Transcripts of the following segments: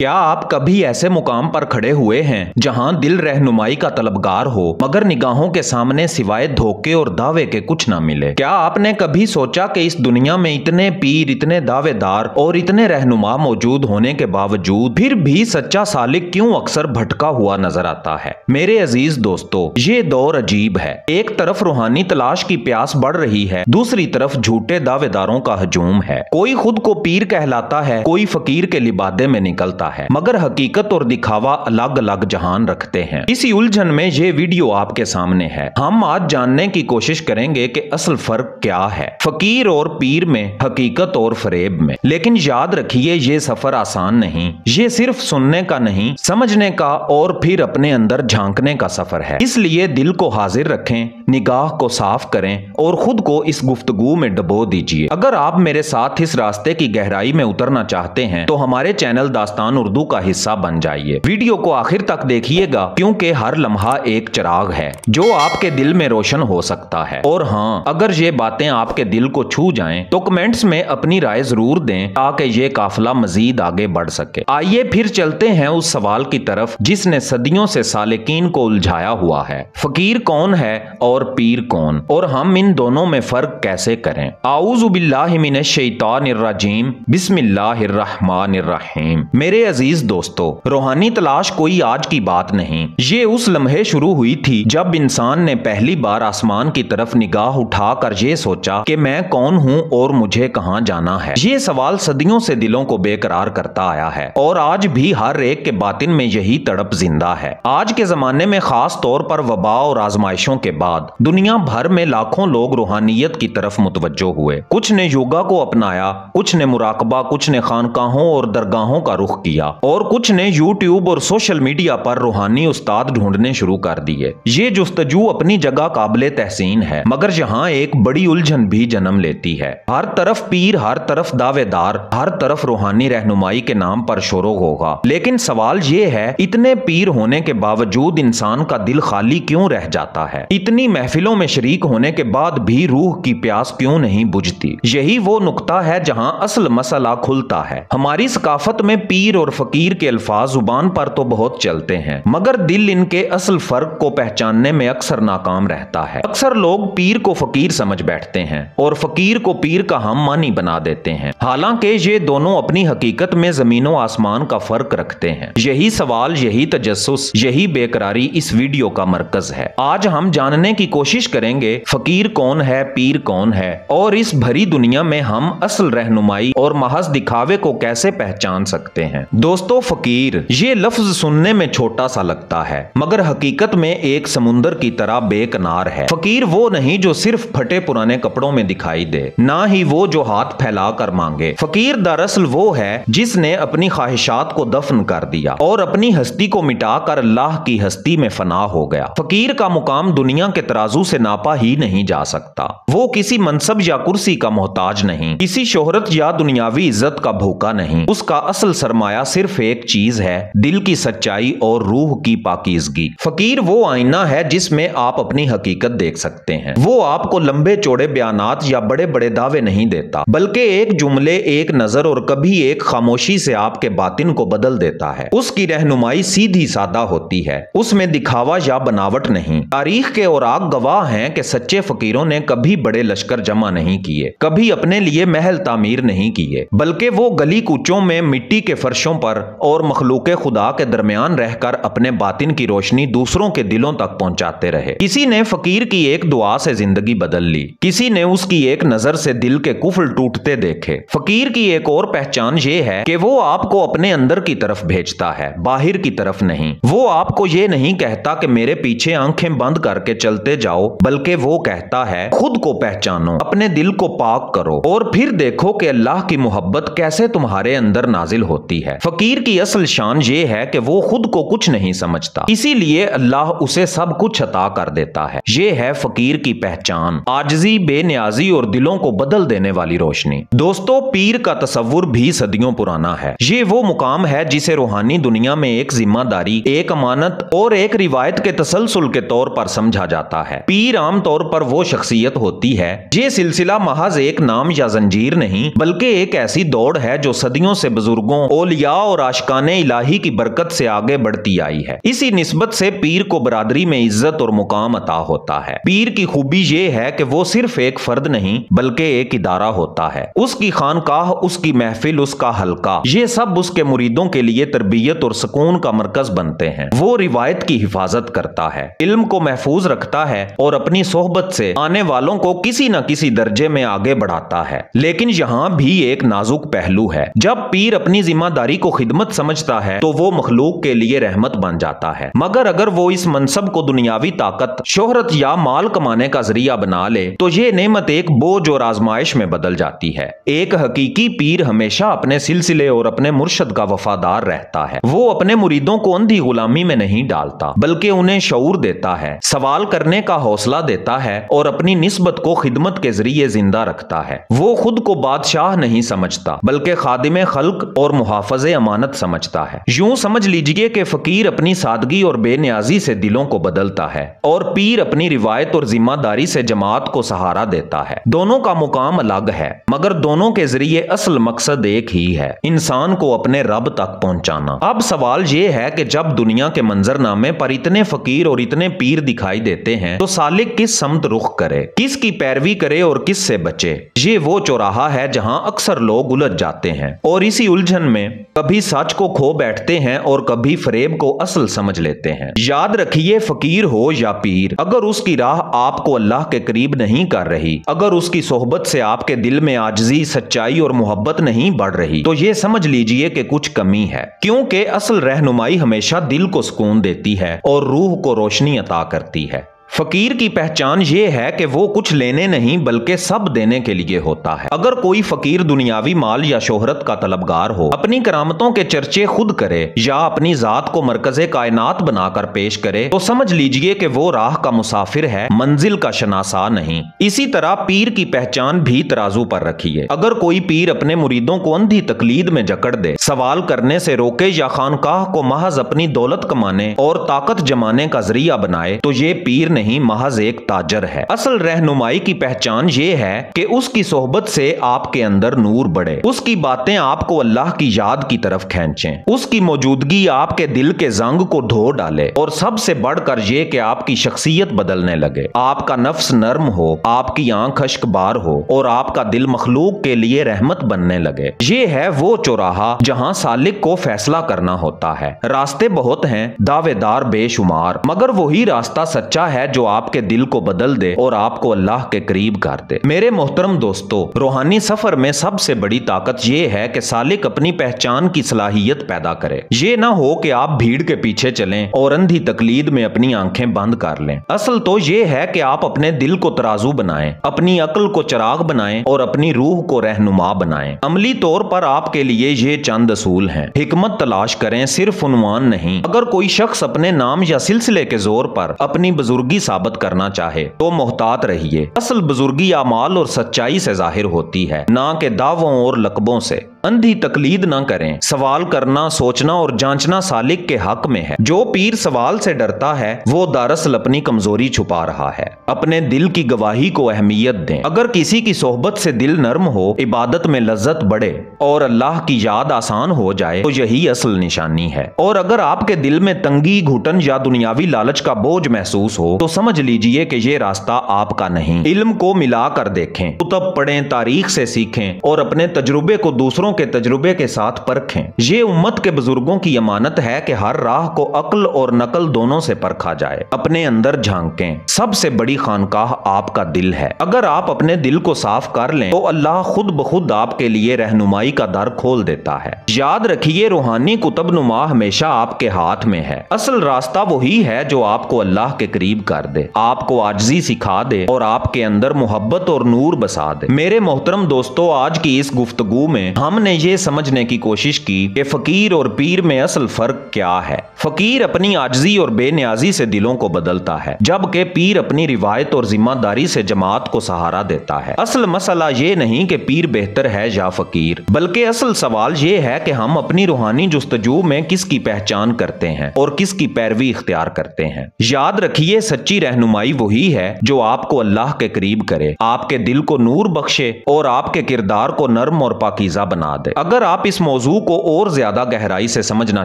क्या आप कभी ऐसे मुकाम पर खड़े हुए हैं जहां दिल रहनुमाई का तलबगार हो मगर निगाहों के सामने सिवाय धोखे और दावे के कुछ ना मिले? क्या आपने कभी सोचा कि इस दुनिया में इतने पीर, इतने दावेदार और इतने रहनुमा मौजूद होने के बावजूद फिर भी सच्चा सालिक क्यों अक्सर भटका हुआ नजर आता है? मेरे अजीज दोस्तों, ये दौर अजीब है। एक तरफ रूहानी तलाश की प्यास बढ़ रही है, दूसरी तरफ झूठे दावेदारों का हजूम है। कोई खुद को पीर कहलाता है, कोई फकीर के लिबादे में निकलता है, मगर हकीकत और दिखावा अलग अलग जहान रखते हैं। इसी उलझन में ये वीडियो आपके सामने है। हम आज जानने की कोशिश करेंगे कि असल फर्क क्या है फकीर और पीर में, हकीकत और फरेब में। लेकिन याद रखिए, ये सफर आसान नहीं। ये सिर्फ सुनने का नहीं, समझने का और फिर अपने अंदर झांकने का सफर है। इसलिए दिल को हाजिर रखें, निगाह को साफ करें और खुद को इस गुफ्तगू में डबो दीजिए। अगर आप मेरे साथ इस रास्ते की गहराई में उतरना चाहते हैं तो हमारे चैनल दास्तान उर्दू का हिस्सा बन जाइए। वीडियो को आखिर तक देखिएगा, क्योंकि हर लम्हा एक चिराग है जो आपके दिल में रोशन हो सकता है। और हाँ, अगर ये बातें आपके दिल को छू जाएं तो कमेंट्स में अपनी राय जरूर दें ताकि ये काफिला मजीद आगे बढ़ सके। आइए फिर चलते हैं उस सवाल की तरफ जिसने सदियों से सालिकीन को उलझाया हुआ है। फकीर कौन है और पीर कौन, और हम इन दोनों में फर्क कैसे करें? आऊज़ु बिल्लाहि मिनश शैतानिर रजीम, बिस्मिल्लाहिर रहमानिर रहीम। मेरे अजीज दोस्तों, रूहानी तलाश कोई आज की बात नहीं। ये उस लम्हे शुरू हुई थी जब इंसान ने पहली बार आसमान की तरफ निगाह उठाकर ये सोचा कि मैं कौन हूँ और मुझे कहाँ जाना है। ये सवाल सदियों से दिलों को बेकरार करता आया है और आज भी हर एक के बातिन में यही तड़प जिंदा है। आज के जमाने में खास तौर पर वबा और आजमाइशों के बाद दुनिया भर में लाखों लोग रूहानियत की तरफ मुतवज्जो हुए। कुछ ने योगा को अपनाया, कुछ ने मुराकबा, कुछ ने खानकाहों और दरगाहों का रुख किया और कुछ ने यूट्यूब और सोशल मीडिया पर रूहानी उस्ताद ढूंढने शुरू कर दिए। ये जुस्तजू अपनी जगह काबिले तहसीन है, मगर यहाँ एक बड़ी उलझन भी जन्म लेती है। हर तरफ पीर, हर तरफ दावेदार, हर तरफ रूहानी रहनुमाई के नाम पर शोर होगा। लेकिन सवाल ये है, इतने पीर होने के बावजूद इंसान का दिल खाली क्यों रह जाता है? इतनी महफिलों में शरीक होने के बाद भी रूह की प्यास क्यों नहीं बुझती? यही वो नुक्ता है जहां असल मसला खुलता है। हमारी सकाफत में पीर और फकीर के अल्फाज जुबान पर तो बहुत चलते हैं, मगर दिल इनके असल फर्क को पहचानने में अक्सर नाकाम रहता है। अक्सर लोग पीर को फकीर समझ बैठते हैं और फकीर को पीर का हम मानी बना देते हैं, हालांकि ये दोनों अपनी हकीकत में जमीनों आसमान का फर्क रखते हैं। यही सवाल, यही तजस्सुस, यही बेकरारी इस वीडियो का मरकज है। आज हम जानने की कोशिश करेंगे फकीर कौन है, पीर कौन है, और इस भरी दुनिया में हम असल रहनुमाई और महज दिखावे को कैसे पहचान सकते हैं। दोस्तों, फकीर ये लफ्ज सुनने में छोटा सा लगता है, मगर हकीकत में एक समुंदर की तरह बेकनार है। फकीर वो नहीं जो सिर्फ फटे पुराने कपड़ों में दिखाई दे, ना ही वो जो हाथ फैला कर मांगे। फकीर दरअसल वो है जिसने अपनी ख्वाहिशात को दफन कर दिया और अपनी हस्ती को मिटाकर अल्लाह की हस्ती में फना हो गया। फकीर का मुकाम दुनिया के तराजू से नापा ही नहीं जा सकता। वो किसी मनसब या कुर्सी का मोहताज नहीं, किसी शोहरत या दुनियावी इज्जत का भूखा नहीं। उसका असल सरमाया सिर्फ एक चीज है, दिल की सच्चाई और रूह की पाकीज़गी। फकीर वो आईना है जिसमें आप अपनी हकीकत देख सकते हैं। वो आपको लंबे चौड़े बयानात या बड़े बड़े दावे नहीं देता, बल्कि एक जुमले, एक नजर और कभी एक खामोशी से आपके बातिन को बदल देता है। उसकी रहनुमाई सीधी सादा होती है, उसमें दिखावा या बनावट नहीं। तारीख के औराक गवाह हैं कि सच्चे फकीरों ने कभी बड़े लश्कर जमा नहीं किए, कभी अपने लिए महल तामीर नहीं किए, बल्कि वो गली कूचों में मिट्टी के फर्शों पर और मखलूके खुदा के दरमियान रहकर अपने बातिन की रोशनी दूसरों के दिलों तक पहुंचाते रहे। किसी ने फकीर की एक दुआ से जिंदगी बदल ली, किसी ने उसकी एक नजर से दिल के कुफल टूटते देखे। फकीर की एक और पहचान ये है कि वो आपको अपने अंदर की तरफ भेजता है, बाहर की तरफ नहीं। वो आपको ये नहीं कहता कि मेरे पीछे आंखें बंद करके चलते जाओ, बल्कि वो कहता है खुद को पहचानो, अपने दिल को पाक करो और फिर देखो कि अल्लाह की मोहब्बत कैसे तुम्हारे अंदर नाजिल होती है। फकीर की असल शान ये है कि वो खुद को कुछ नहीं समझता, इसीलिए अल्लाह उसे सब कुछ अता कर देता है। ये है फकीर की पहचान, आजिज़ी, बेनियाजी और दिलों को बदल देने वाली रोशनी। दोस्तों, पीर का तस्वुर भी सदियों पुराना है। ये वो मुकाम है जिसे रूहानी दुनिया में एक जिम्मेदारी, एक अमानत और एक रिवायत के तसलसल के तौर पर समझा जाता है। पीर आम तौर पर वो शख्सियत होती है, ये सिलसिला महज एक नाम या जंजीर नहीं, बल्कि एक ऐसी दौड़ है जो सदियों से बुजुर्गों, औलिया اولیاء اور عاشقان الہی کی برکت سے آگے بڑھتی آئی ہے۔ اسی نسبت سے پیر کو برادری میں عزت اور مقام عطا ہوتا ہے۔ پیر کی خوبی یہ ہے کہ وہ صرف ایک فرد نہیں بلکہ ایک ادارہ ہوتا ہے۔ اس کی خانقاہ، اس کی محفل، اس کا حلقہ، یہ سب اس کے مریدوں کے لیے تربیت اور سکون کا مرکز بنتے ہیں۔ وہ روایت کی حفاظت کرتا ہے، علم کو محفوظ رکھتا ہے اور اپنی صحبت سے آنے والوں کو کسی نہ کسی درجے میں آگے بڑھاتا ہے۔ لیکن یہاں بھی ایک نازک پہلو ہے۔ جب پیر اپنی ذمہ داری کو خدمت سمجھتا ہے تو وہ مخلوق کے لیے رحمت بن جاتا ہے، مگر اگر وہ اس منصب کو دنیاوی طاقت، شہرت یا مال کمانے کا ذریعہ بنا لے تو یہ نعمت ایک بوجھ اور آزمائش میں بدل جاتی ہے۔ ایک حقیقی پیر ہمیشہ اپنے سلسلے اور اپنے مرشد کا وفادار رہتا ہے۔ وہ اپنے مریدوں کو اندھی غلامی میں نہیں ڈالتا بلکہ انہیں شعور دیتا ہے، سوال کرنے کا حوصلہ دیتا ہے اور اپنی نسبت کو خدمت کے ذریعے زندہ رکھتا ہے۔ وہ خود کو بادشاہ نہیں سمجھتا بلکہ خادم خلق اور محافظ امانت سمجھتا ہے۔ یوں سمجھ لیجئے کہ فقیر اپنی سادگی اور بے نیازی سے دلوں کو بدلتا ہے اور پیر اپنی روایت اور ذمہ داری سے جماعت کو سہارا دیتا ہے۔ دونوں کا مقام الگ ہے مگر دونوں کے ذریعے اصل مقصد ایک ہی ہے، انسان کو اپنے رب تک پہنچانا۔ اب سوال یہ ہے کہ جب دنیا کے منظر نامے پر اتنے فقیر اور اتنے پیر دکھائی دیتے ہیں تو سالک کس سمت رخ کرے، کس کی پیروی کرے اور کس سے بچے؟ یہ وہ چوراہا ہے جہاں اکثر لوگ الجھ جاتے ہیں اور اسی الجھن میں کبھی سچ کو کھو بیٹھتے ہیں اور کبھی فریب کو اصل سمجھ لیتے ہیں۔ یاد رکھیے، فقیر ہو یا پیر، اگر اس کی راہ آپ کو اللہ کے قریب نہیں کر رہی، اگر اس کی صحبت سے آپ کے دل میں عاجزی، سچائی اور محبت نہیں بڑھ رہی تو یہ سمجھ لیجئے کہ کچھ کمی ہے، کیونکہ اصل رہنمائی ہمیشہ دل کو سکون دیتی ہے اور روح کو روشنی عطا کرتی ہے۔ فقیر کی پہچان یہ ہے کہ وہ کچھ لینے نہیں بلکہ سب دینے کے لیے ہوتا ہے۔ اگر کوئی فقیر دنیاوی مال یا شہرت کا طلبگار ہو، اپنی کرامتوں کے چرچے خود کرے یا اپنی ذات کو مرکز کائنات بنا کر پیش کرے تو سمجھ لیجئے کہ وہ راہ کا مسافر ہے، منزل کا شناسا نہیں۔ اسی طرح پیر کی پہچان بھی ترازو پر رکھیے۔ اگر کوئی پیر اپنے مریدوں کو اندھی تقلید میں جکڑ دے، سوال کرنے سے روکے یا خانقاہ کو محض اپنی دولت کمانے اور طاقت جمانے کا ذریعہ بنائے تو یہ پیر نہیں، محض ایک تاجر ہے۔ اصل رہنمائی کی پہچان یہ ہے کہ اس کی صحبت سے آپ کے اندر نور بڑھے، اس کی باتیں آپ کو اللہ کی یاد کی طرف کھینچیں، اس کی موجودگی آپ کے دل کے زنگ کو دھو ڈالے اور سب سے بڑھ کر یہ کہ آپ کی شخصیت بدلنے لگے، آپ کا نفس نرم ہو، آپ کی آنکھ اشک بار ہو اور آپ کا دل مخلوق کے لیے رحمت بننے لگے۔ یہ ہے وہ چوراہا جہاں سالک کو فیصلہ کرنا ہوتا ہے۔ راستے بہت ہیں، دعوے دار بے شمار، مگر وہی راستہ سچا ہے جو آپ کے دل کو بدل دے اور آپ کو اللہ کے قریب کر دے۔ میرے محترم دوستو، روحانی سفر میں سب سے بڑی طاقت یہ ہے کہ سالک اپنی پہچان کی صلاحیت پیدا کرے۔ یہ نہ ہو کہ آپ بھیڑ کے پیچھے چلیں اور اندھی تقلید میں اپنی آنکھیں بند کر لیں۔ اصل تو یہ ہے کہ آپ اپنے دل کو ترازو بنائیں، اپنی عقل کو چراغ بنائیں اور اپنی روح کو رہنما بنائیں۔ عملی طور پر آپ کے لیے یہ چند اصول ہیں۔ حکمت تلاش کریں، صرف عنوان نہیں۔ اگر کوئی شخص اپنے نام یا سلسلے کے زور پر اپنی بزرگی ثابت کرنا چاہے تو محتاط رہیے۔ اصل بزرگی اعمال اور سچائی سے ظاہر ہوتی ہے، نہ کہ دعووں اور لقبوں سے۔ اندھی تقلید نہ کریں، سوال کرنا، سوچنا اور جانچنا سالک کے حق میں ہے۔ جو پیر سوال سے ڈرتا ہے وہ دراصل اپنی کمزوری چھپا رہا ہے۔ اپنے دل کی گواہی کو اہمیت دیں۔ اگر کسی کی صحبت سے دل نرم ہو، عبادت میں لذت بڑھے اور اللہ کی یاد آسان ہو جائے تو یہی اصل نشانی ہے۔ اور اگر آپ کے دل میں تنگی، گھٹن یا دنیاوی لالچ کا بوجھ محسوس ہو تو سمجھ لیجئے کہ یہ راستہ آپ کا نہیں۔ علم کو ملا کر دیکھیں، کتب پڑھیں، تاریخ سے سیکھیں اور اپنے تجربے کو دوسروں کے تجربے کے ساتھ پرکھیں۔ یہ امت کے بزرگوں کی امانت ہے کہ ہر راہ کو عقل اور نقل دونوں سے پرکھا جائے۔ اپنے اندر جھانکیں، سب سے بڑی خانقاہ آپ کا دل ہے۔ اگر آپ اپنے دل کو صاف کر لیں تو اللہ خود بخود آپ کے لیے رہنمائی کا در کھول دیتا ہے۔ یاد رکھیے، روحانی کتب نما ہمیشہ آپ کے ہاتھ میں ہے۔ اصل راستہ وہی ہے جو آپ کو اللہ کے قریب کر دے، آپ کو عاجزی سکھا دے اور آپ کے اندر محبت اور نور بسا دے۔ میرے محترم دوستو، آج کی اس گفتگو میں ہم نے یہ سمجھنے کی کوشش کی کہ فقیر اور پیر میں اصل فرق کیا ہے۔ فقیر اپنی عاجزی اور بے نیازی سے دلوں کو بدلتا ہے، جبکہ پیر اپنی روایت اور ذمہ داری سے جماعت کو سہارا دیتا ہے۔ اصل مسئلہ یہ نہیں کہ پیر بہتر ہے یا فقیر، بلکہ اصل سوال یہ ہے کہ ہم اپنی روحانی جستجو میں کس کی پہچان کرتے ہیں اور کس کی پیروی اختیار کرتے ہیں۔ یاد رکھیے، سچی رہنمائی وہی ہے جو آپ کو اللہ کے قریب کرے، آپ کے دل کو نور بخشے اور آپ کے کردار کو نرم اور پاکیزہ بنا बना दे। अगर आप इस मौजू को और ज्यादा गहराई से समझना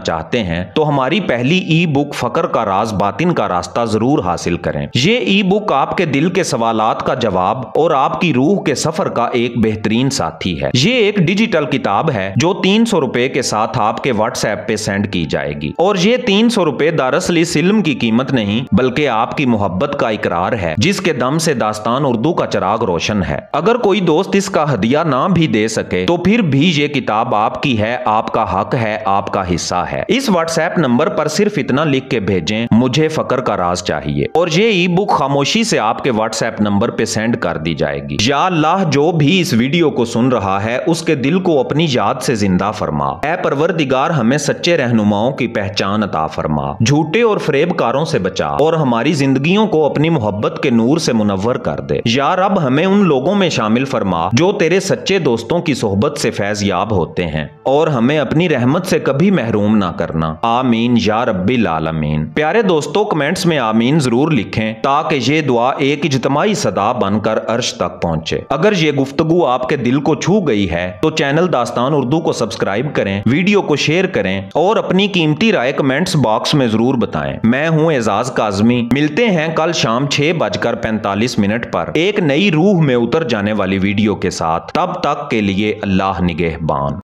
चाहते हैं तो हमारी पहली ई बुक फकर का राज बातिन का रास्ता जरूर हासिल करें। ये ई बुक आपके दिल के सवालात का जवाब और आपकी रूह के सफर का एक बेहतरीन साथी है। ये एक डिजिटल किताब है जो 300 रुपए के साथ आपके व्हाट्सएप पे सेंड की जाएगी और ये 300 रुपए दरअसल इस इल्म की कीमत नहीं बल्कि आपकी मोहब्बत का इकरार है जिसके दम से दास्तान उर्दू का चिराग रोशन है। अगर कोई दोस्त इसका हदिया ना भी दे सके तो फिर भी ये किताब आपकी है, आपका हक है, आपका हिस्सा है। इस व्हाट्सएप नंबर पर सिर्फ इतना लिख के भेजें, मुझे फकर का राज चाहिए, और ये ई बुक खामोशी से आपके व्हाट्सएप नंबर पे सेंड कर दी जाएगी। या अल्लाह जो भी इस वीडियो को सुन रहा है उसके दिल को अपनी याद से जिंदा फरमा। ऐ परवरदिगार हमें सच्चे रहनुमाओं की पहचान अता फरमा, झूठे और फरेबकारों से बचा और हमारी जिंदगियों को अपनी मोहब्बत के नूर से मुनव्वर कर दे। या रब हमें उन लोगों में शामिल फरमा जो तेरे सच्चे दोस्तों की सोहबत से फैज याब होते हैं और हमें अपनी रहमत से कभी महरूम ना करना। आमीन या रब्बिल आलमीन। प्यारे दोस्तों, कमेंट्स में आमीन जरूर लिखें ताकि ये दुआ एक इज्तिमाई सदा बनकर अर्श तक पहुंचे। अगर ये गुफ्तगू आपके दिल को छू गई है तो चैनल दास्तान उर्दू को सब्सक्राइब करें, वीडियो को शेयर करें और अपनी कीमती राय कमेंट्स बॉक्स में जरूर बताएं। मैं हूं एजाज काज़मी। मिलते हैं कल शाम 6:45 पर एक नई रूह में उतर जाने वाली वीडियो के साथ। तब तक के लिए अल्लाह निगहबान।